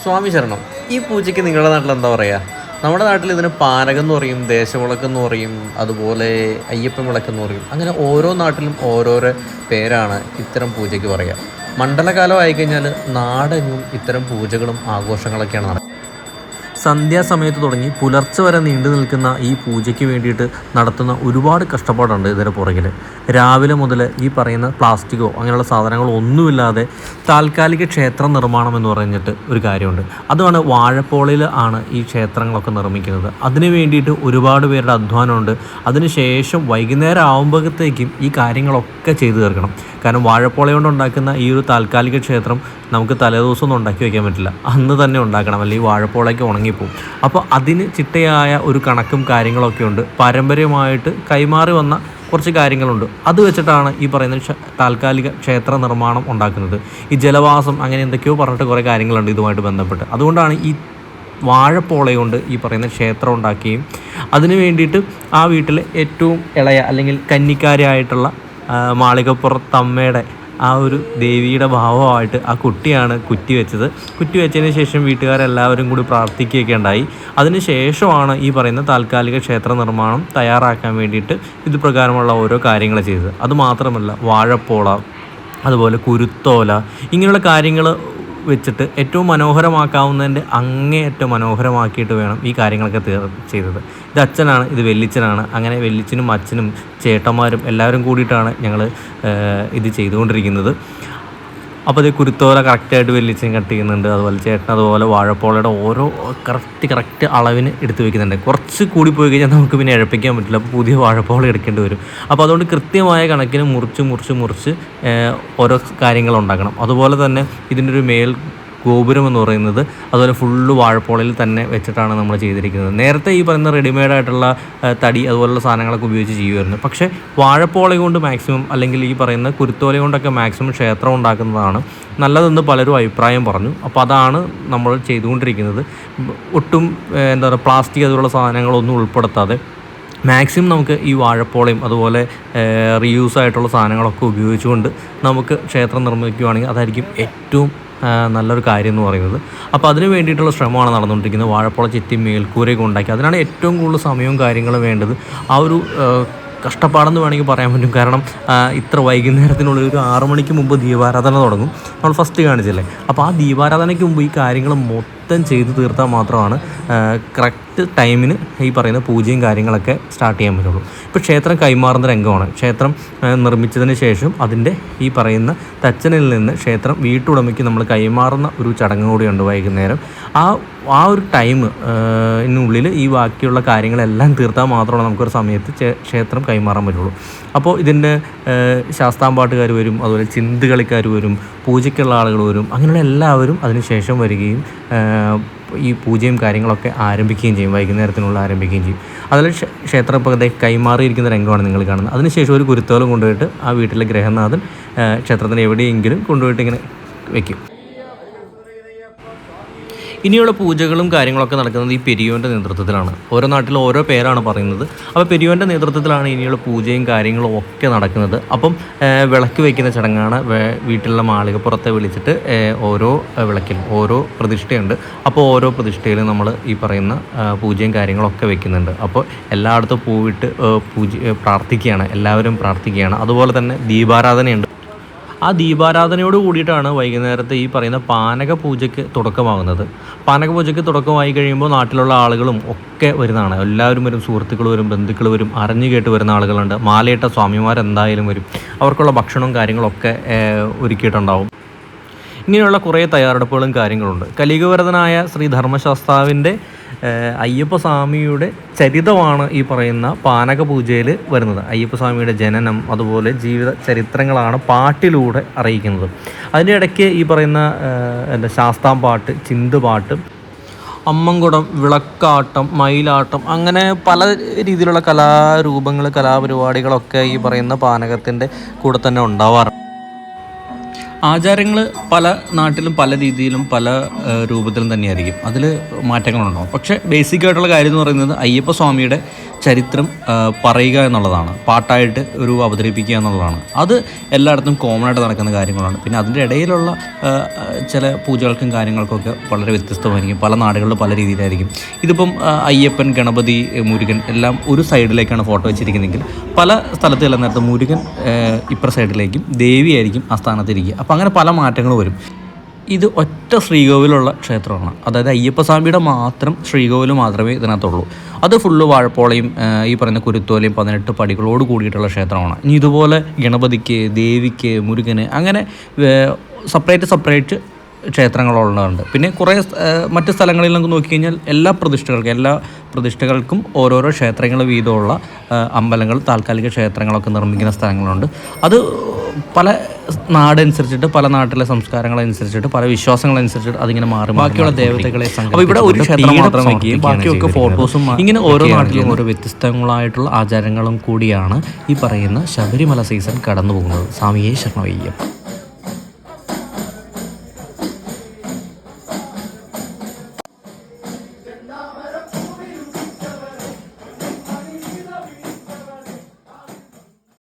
സ്വാമി ശരണം. ഈ പൂജയ്ക്ക് നിങ്ങളുടെ നാട്ടിൽ എന്താ പറയുക? നമ്മുടെ നാട്ടിൽ ഇതിന് പാനകം എന്ന് പറയും, ദേശവിളക്കെന്ന് പറയും, അതുപോലെ അയ്യപ്പൻ വിളക്കെന്ന് പറയും. അങ്ങനെ ഓരോ നാട്ടിലും ഓരോരോ പേരാണ് ഇത്തരം പൂജയ്ക്ക് പറയുക. മണ്ഡലകാലം ആയിക്കഴിഞ്ഞാൽ നാടെങ്ങും ഇത്തരം പൂജകളും ആഘോഷങ്ങളൊക്കെയാണ് നടക്കുന്നത്. സന്ധ്യാസമയത്ത് തുടങ്ങി പുലർച്ചെ വരെ നീണ്ടു നിൽക്കുന്ന ഈ പൂജയ്ക്ക് വേണ്ടിയിട്ട് നടത്തുന്ന ഒരുപാട് കഷ്ടപ്പാടുണ്ട് ഇതിന് പുറകിൽ. രാവിലെ മുതൽ ഈ പറയുന്ന പ്ലാസ്റ്റിക്കോ അങ്ങനെയുള്ള സാധനങ്ങളോ ഒന്നുമില്ലാതെ താൽക്കാലിക ക്ഷേത്ര നിർമ്മാണം എന്ന് പറഞ്ഞിട്ട് ഒരു കാര്യമുണ്ട്. അതാണ് വാഴപ്പോളയിൽ ആണ് ഈ ക്ഷേത്രങ്ങളൊക്കെ നിർമ്മിക്കുന്നത്. അതിന് വേണ്ടിയിട്ട് ഒരുപാട് പേരുടെ അധ്വാനമുണ്ട്. അതിനുശേഷം വൈകുന്നേരം ആകുമ്പോഴത്തേക്കും ഈ കാര്യങ്ങളൊക്കെ ചെയ്തു തീർക്കണം. കാരണം വാഴപ്പോള കൊണ്ട് ഉണ്ടാക്കുന്ന ഈ ഒരു താൽക്കാലിക ക്ഷേത്രം നമുക്ക് തലേദിവസം ഒന്നും ഉണ്ടാക്കി വയ്ക്കാൻ പറ്റില്ല, അന്ന് തന്നെ ഉണ്ടാക്കണം, അല്ലെങ്കിൽ വാഴപ്പോളയ്ക്ക് ഉണങ്ങിപ്പോവും. അപ്പോൾ അതിന് ചിട്ടയായ ഒരു കണക്കും കാര്യങ്ങളൊക്കെ ഉണ്ട്. പാരമ്പര്യമായിട്ട് കൈമാറി വന്ന കുറച്ച് കാര്യങ്ങളുണ്ട്. അത് വെച്ചിട്ടാണ് ഈ പറയുന്ന താൽക്കാലിക ക്ഷേത്ര നിർമ്മാണം ഉണ്ടാക്കുന്നത്. ഈ ജലവാസം അങ്ങനെ എന്തൊക്കെയോ പറഞ്ഞിട്ട് കുറേ കാര്യങ്ങളുണ്ട് ഇതുമായിട്ട് ബന്ധപ്പെട്ട്. അതുകൊണ്ടാണ് ഈ വാഴപ്പോള കൊണ്ട് ഈ പറയുന്ന ക്ഷേത്രം ഉണ്ടാക്കുകയും അതിന് വേണ്ടിയിട്ട് ആ വീട്ടിലെ ഏറ്റവും ഇളയ അല്ലെങ്കിൽ കന്നിക്കാരിയായിട്ടുള്ള മാളികപ്പുറത്തമ്മയുടെ ആ ഒരു ദേവിയുടെ ഭാവമായിട്ട് ആ കുട്ടിയാണ് കുറ്റി വെച്ചതിന് ശേഷം വീട്ടുകാരെല്ലാവരും കൂടി പ്രാർത്ഥിക്കുകയൊക്കെ ഉണ്ടായി. അതിന് ശേഷമാണ് ഈ പറയുന്ന താൽക്കാലിക ക്ഷേത്ര നിർമ്മാണം തയ്യാറാക്കാൻ വേണ്ടിയിട്ട് ഇത് പ്രകാരമുള്ള ഓരോ കാര്യങ്ങൾ ചെയ്തത്. അതുമാത്രമല്ല, വാഴപ്പോള, അതുപോലെ കുരുത്തോല, ഇങ്ങനെയുള്ള കാര്യങ്ങൾ വെച്ചിട്ട് ഏറ്റവും മനോഹരമാക്കാവുന്നതിൻ്റെ അങ്ങേയറ്റം മനോഹരമാക്കിയിട്ട് വേണം ഈ കാര്യങ്ങളൊക്കെ ചെയ്തത്. ഇത് അച്ഛനാണ്, ഇത് വെല്ലിച്ചനാണ്. അങ്ങനെ വെല്ലിച്ചനും അച്ഛനും ചേട്ടന്മാരും എല്ലാവരും കൂടിയിട്ടാണ് ഞങ്ങൾ ഇത് ചെയ്തുകൊണ്ടിരിക്കുന്നത്. അപ്പോൾ ഇത് കുരുത്തോല കറക്റ്റായിട്ട് വെല്ലിച്ചൻ കട്ട് ചെയ്യുന്നുണ്ട്. അതുപോലെ ചേട്ടൻ അതുപോലെ വാഴപ്പോളയുടെ ഓരോ കറക്റ്റ് അളവിന് എടുത്ത് വയ്ക്കുന്നുണ്ട്. കുറച്ച് കൂടി പോയി കഴിഞ്ഞാൽ നമുക്ക് പിന്നെ ഇഴപ്പിക്കാൻ പറ്റില്ല, അപ്പോൾ പുതിയ വാഴപ്പോള എടുക്കേണ്ടി വരും. അപ്പോൾ അതുകൊണ്ട് കൃത്യമായ കണക്കിന് മുറിച്ച് ഓരോ കാര്യങ്ങൾ ഉണ്ടാക്കണം. അതുപോലെ തന്നെ ഇതിൻ്റെ ഒരു മേൽ ഗോപുരം എന്ന് പറയുന്നത് അതുപോലെ ഫുള്ള് വാഴപ്പോളയിൽ തന്നെ വെച്ചിട്ടാണ് നമ്മൾ ചെയ്തിരിക്കുന്നത്. നേരത്തെ ഈ പറയുന്ന റെഡിമെയ്ഡായിട്ടുള്ള തടി അതുപോലുള്ള സാധനങ്ങളൊക്കെ ഉപയോഗിച്ച് ചെയ്യുമായിരുന്നു. പക്ഷേ വാഴപ്പോള കൊണ്ട് മാക്സിമം, അല്ലെങ്കിൽ ഈ പറയുന്ന കുരുത്തോല കൊണ്ടൊക്കെ മാക്സിമം ക്ഷേത്രം ഉണ്ടാക്കുന്നതാണ് നല്ലതെന്ന് പലരും അഭിപ്രായം പറഞ്ഞു. അപ്പോൾ അതാണ് നമ്മൾ ചെയ്തുകൊണ്ടിരിക്കുന്നത്. ഒട്ടും പ്ലാസ്റ്റിക് അതുപോലുള്ള സാധനങ്ങളൊന്നും ഉൾപ്പെടുത്താതെ മാക്സിമം നമുക്ക് ഈ വാഴപ്പോളയും അതുപോലെ റീയൂസ് ആയിട്ടുള്ള സാധനങ്ങളൊക്കെ ഉപയോഗിച്ചുകൊണ്ട് നമുക്ക് ക്ഷേത്രം നിർമ്മിക്കുകയാണെങ്കിൽ അതായിരിക്കും ഏറ്റവും നല്ലൊരു കാര്യം എന്ന് പറയുന്നത്. അപ്പോൾ അതിന് വേണ്ടിയിട്ടുള്ള ശ്രമമാണ് നടന്നുകൊണ്ടിരിക്കുന്നത്. വാഴപ്പോള ചെത്തി മേൽക്കൂരയൊക്കെ ഉണ്ടാക്കി അതിനാണ് ഏറ്റവും കൂടുതൽ സമയവും കാര്യങ്ങളും വേണ്ടത്. ആ ഒരു കഷ്ടപ്പാടെന്ന് വേണമെങ്കിൽ പറയാൻ പറ്റും. കാരണം ഇത്ര വൈകുന്നേരത്തിനുള്ളിൽ ഒരു 6 മണിക്ക് മുമ്പ് ദീപാരാധന തുടങ്ങും, നമ്മൾ ഫസ്റ്റ് കാണിച്ചില്ലേ. അപ്പോൾ ആ ദീപാരാധനയ്ക്ക് മുമ്പ് ഈ കാര്യങ്ങൾ മൊത്തം ചെയ്ത് തീർത്താൽ മാത്രമാണ് കറക്റ്റ് ടൈമിന് ഈ പറയുന്ന പൂജയും കാര്യങ്ങളൊക്കെ സ്റ്റാർട്ട് ചെയ്യാൻ പറ്റുള്ളൂ. ഇപ്പോൾ ക്ഷേത്രം കൈമാറുന്ന രംഗമാണ്. ക്ഷേത്രം നിർമ്മിച്ചതിന് ശേഷം അതിൻ്റെ ഈ പറയുന്ന തച്ചനിൽ നിന്ന് ക്ഷേത്രം വീട്ടുടമയ്ക്ക് നമ്മൾ കൈമാറുന്ന ഒരു ചടങ്ങ് കൂടിയുണ്ട് വൈകുന്നേരം. ആ ഒരു ടൈമിനുള്ളിൽ ഈ ബാക്കിയുള്ള കാര്യങ്ങളെല്ലാം തീർത്താൽ മാത്രമാണ് നമുക്കൊരു സമയത്ത് ക്ഷേത്രം കൈമാറാൻ പറ്റുള്ളൂ. അപ്പോൾ ഇതിൻ്റെ ശാസ്താംപാട്ടുകാർ വരും, അതുപോലെ ചിന്ത് കളിക്കാർ വരും, പൂജയ്ക്കുള്ള ആളുകൾ വരും. അങ്ങനെയുള്ള എല്ലാവരും അതിന് ശേഷം വരികയും ഈ പൂജയും കാര്യങ്ങളൊക്കെ ആരംഭിക്കുകയും ചെയ്യും. വൈകുന്നേരത്തിനുള്ള ആരംഭിക്കുകയും ചെയ്യും. അതിൽ ക്ഷേത്രം ഇപ്പോൾ കൈമാറിയിരിക്കുന്ന രംഗമാണ് നിങ്ങൾ കാണുന്നത്. അതിനുശേഷം ഒരു കുരുത്തോലം കൊണ്ടുപോയിട്ട് ആ വീട്ടിലെ ഗ്രഹനാഥൻ ക്ഷേത്രത്തിന് എവിടെയെങ്കിലും കൊണ്ടുപോയിട്ട് ഇങ്ങനെ വയ്ക്കും. ഇനിയുള്ള പൂജകളും കാര്യങ്ങളൊക്കെ നടക്കുന്നത് ഈ പെരിയോൻ്റെ നേതൃത്വത്തിലാണ്. ഓരോ നാട്ടിലും ഓരോ പേരാണ് പറയുന്നത്. അപ്പോൾ പെരിയോൻ്റെ നേതൃത്വത്തിലാണ് ഇനിയുള്ള പൂജയും കാര്യങ്ങളും ഒക്കെ നടക്കുന്നത്. അപ്പം വിളക്ക് വയ്ക്കുന്ന ചടങ്ങാണ്. വീട്ടിലുള്ള മാളികപ്പുറത്തെ വിളിച്ചിട്ട് ഓരോ വിളക്കിലും ഓരോ പ്രതിഷ്ഠയുണ്ട്. അപ്പോൾ ഓരോ പ്രതിഷ്ഠയിലും നമ്മൾ ഈ പറയുന്ന പൂജയും കാര്യങ്ങളൊക്കെ വെക്കുന്നുണ്ട്. അപ്പോൾ എല്ലായിടത്തും പോയിട്ട് പ്രാർത്ഥിക്കുകയാണ്, എല്ലാവരും പ്രാർത്ഥിക്കുകയാണ്. അതുപോലെ തന്നെ ദീപാരാധനയുണ്ട്. ആ ദീപാരാധനയോട് കൂടിയിട്ടാണ് വൈകുന്നേരത്തെ ഈ പറയുന്ന പാനക പൂജയ്ക്ക് തുടക്കമാകുന്നത്. പാനക പൂജയ്ക്ക് തുടക്കമായി കഴിയുമ്പോൾ നാട്ടിലുള്ള ആളുകളും ഒക്കെ വരുന്നതാണ്. എല്ലാവരും വരും, സുഹൃത്തുക്കൾ വരും, ബന്ധുക്കൾ വരും, അറിഞ്ഞു കേട്ട് വരുന്ന ആളുകളുണ്ട്. മാലയിട്ട സ്വാമിമാരെന്തായാലും വരും. അവർക്കുള്ള ഭക്ഷണവും കാര്യങ്ങളൊക്കെ ഒരുക്കിയിട്ടുണ്ടാവും. ഇങ്ങനെയുള്ള കുറേ തയ്യാറെടുപ്പുകളും കാര്യങ്ങളുണ്ട്. കലിയുഗവരതനായ ശ്രീ ധർമ്മശാസ്താവിൻ്റെ അയ്യപ്പസ്വാമിയുടെ ചരിതമാണ് ഈ പറയുന്ന പാനക പൂജയിൽ വരുന്നത്. അയ്യപ്പസ്വാമിയുടെ ജനനം അതുപോലെ ജീവിത ചരിത്രങ്ങളാണ് പാട്ടിലൂടെ അറിയിക്കുന്നത്. അതിൻ്റെ ഇടയ്ക്ക് ഈ പറയുന്ന ശാസ്താംപാട്ട്, ചിന്തുപാട്ട്, അമ്മൻകുടം, വിളക്കാട്ടം, മയിലാട്ടം, അങ്ങനെ പല രീതിയിലുള്ള കലാപരിപാടികളൊക്കെ ഈ പറയുന്ന പാനകത്തിൻ്റെ കൂടെ തന്നെ ഉണ്ടാവാറുണ്ട്. ആചാരങ്ങൾ പല നാട്ടിലും പല രീതിയിലും പല രൂപത്തിലും തന്നെയായിരിക്കും. അതിൽ മാറ്റങ്ങളുണ്ടാവും. പക്ഷേ ബേസിക്കായിട്ടുള്ള കാര്യം എന്ന് പറയുന്നത് അയ്യപ്പസ്വാമിയുടെ ചരിത്രം പറയുക എന്നുള്ളതാണ്, പാട്ടായിട്ട് ഒരു അവതരിപ്പിക്കുക എന്നുള്ളതാണ്. അത് എല്ലായിടത്തും കോമൺ ആയിട്ട് നടക്കുന്ന കാര്യങ്ങളാണ്. പിന്നെ അതിൻ്റെ ഇടയിലുള്ള ചില പൂജകൾക്കും കാര്യങ്ങൾക്കൊക്കെ വളരെ വ്യത്യസ്തമായിരിക്കും. പല നാടുകളിലും പല രീതിയിലായിരിക്കും. ഇതിപ്പം അയ്യപ്പൻ, ഗണപതി, മുരുകൻ എല്ലാം ഒരു സൈഡിലേക്കാണ് ഫോട്ടോ വെച്ചിരിക്കുന്നതെങ്കിൽ പല സ്ഥലത്ത് ചെല്ലുന്ന നേരത്ത് മുരുകൻ ഇപ്പുറ സൈഡിലേക്കും ദേവിയായിരിക്കും ആ സ്ഥാനത്തിരിക്കുക. അപ്പോൾ അങ്ങനെ പല മാറ്റങ്ങൾ വരും. ഇത് ഒറ്റ ശ്രീകോവിലുള്ള ക്ഷേത്രമാണ്. അതായത് അയ്യപ്പസ്വാമിയുടെ മാത്രം ശ്രീകോവിൽ മാത്രമേ ഇതിനകത്തുള്ളൂ. അത് ഫുള്ള് വാഴപ്പോളയും ഈ പറയുന്ന കുരുത്തോലയും 18 പടികളോട് കൂടിയിട്ടുള്ള ക്ഷേത്രമാണ്. ഇനി ഇതുപോലെ ഗണപതിക്ക്, ദേവിക്ക്, മുരുകന് അങ്ങനെ സെപ്പറേറ്റ് ക്ഷേത്രങ്ങളുള്ളതുണ്ട്. പിന്നെ കുറേ മറ്റ് സ്ഥലങ്ങളിൽ നമുക്ക് നോക്കിക്കഴിഞ്ഞാൽ എല്ലാ പ്രതിഷ്ഠകൾക്കും ഓരോരോ ക്ഷേത്രങ്ങൾ വീതമുള്ള അമ്പലങ്ങൾ, താൽക്കാലിക ക്ഷേത്രങ്ങളൊക്കെ നിർമ്മിക്കുന്ന സ്ഥലങ്ങളുണ്ട്. അത് പല നാടനുസരിച്ചിട്ട്, പല നാട്ടിലെ സംസ്കാരങ്ങളനുസരിച്ചിട്ട്, പല വിശ്വാസങ്ങളനുസരിച്ചിട്ട് അതിങ്ങനെ മാറി ബാക്കിയുള്ള ദേവതകളെ. അപ്പോൾ ഇവിടെ ഒരു ക്ഷേത്രം മാത്രം വയ്ക്കുകയും ബാക്കിയൊക്കെ ഫോട്ടോസും, ഇങ്ങനെ ഓരോ നാട്ടിലും ഓരോ വ്യത്യസ്തങ്ങളായിട്ടുള്ള ആചാരങ്ങളും കൂടിയാണ് ഈ പറയുന്ന ശബരിമല സീസൺ കടന്നു പോകുന്നത്. സ്വാമിയേ ശരണമയ്യപ്പ.